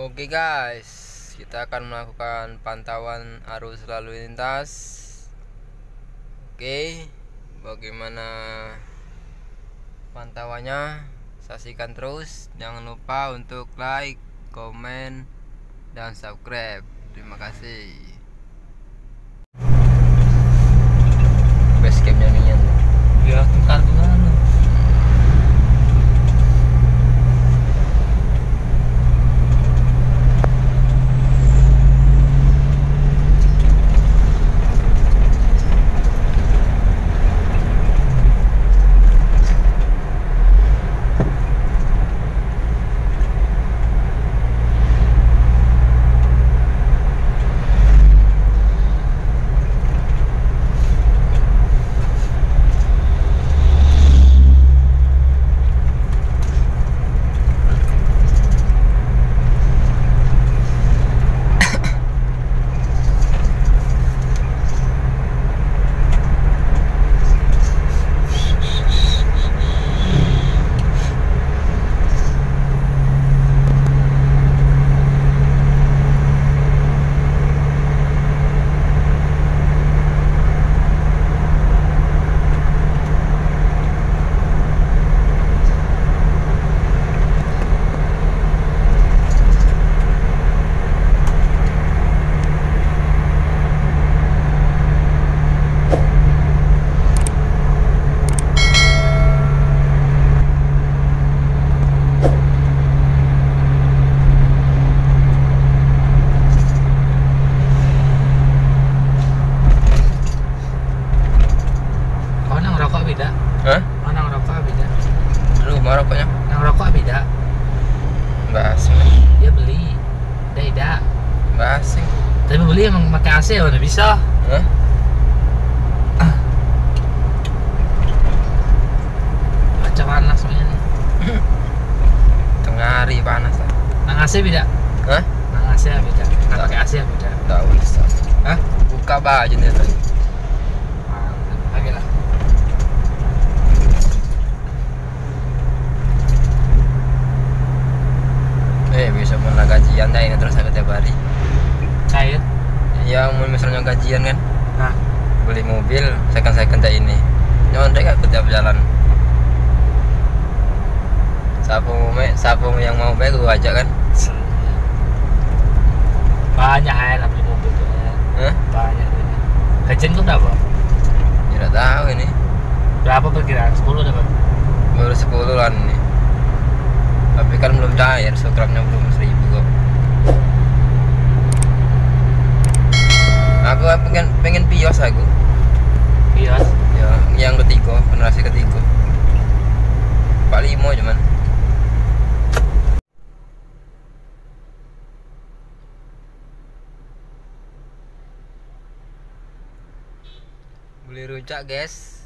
Oke guys, kita akan melakukan pantauan arus lalu lintas. Oke, bagaimana pantauannya? Saksikan terus. Jangan lupa untuk like, komen, dan subscribe. Terima kasih. Basecampnya Minion. Ya, tingkat mana? Hah? Mana ngerokok beda? Lu mau rokoknya? Yang ngerokok beda. Mbak asing. Dia beli. Beda. Mbak asing. Tapi beli emang pakai AC mana bisa? Hah? Baca panas soalnya nih. Tengah hari panas lah. Nang AC beda. Hah? Nang AC beda. Nang pakai AC beda. Nggak usah. Hah? Buka baju nih tadi. Lagi lah. Bisa mulai gajian dah ini terus aku tiap hari. Cair. Ya misalnya gajian kan, Nah, beli mobil second kayak ini. Nyontek aku tiap jalan. Sapu yang mau baik gua ajak kan. banyak lah beli mobil tuh ya. Hah? Banyak tuh. Gajian tuh berapa? Ya udah tahu ini. Berapa perkiraan? 10 dapat. Baru 10-an nih. Tapi kan belum cair, subscribe-nya belum 1000 kok. Aku pengen pios aku. Iya. Ya, yang ketiga, generasi ketiga. Pak Limo cuman. Beli rujak, guys.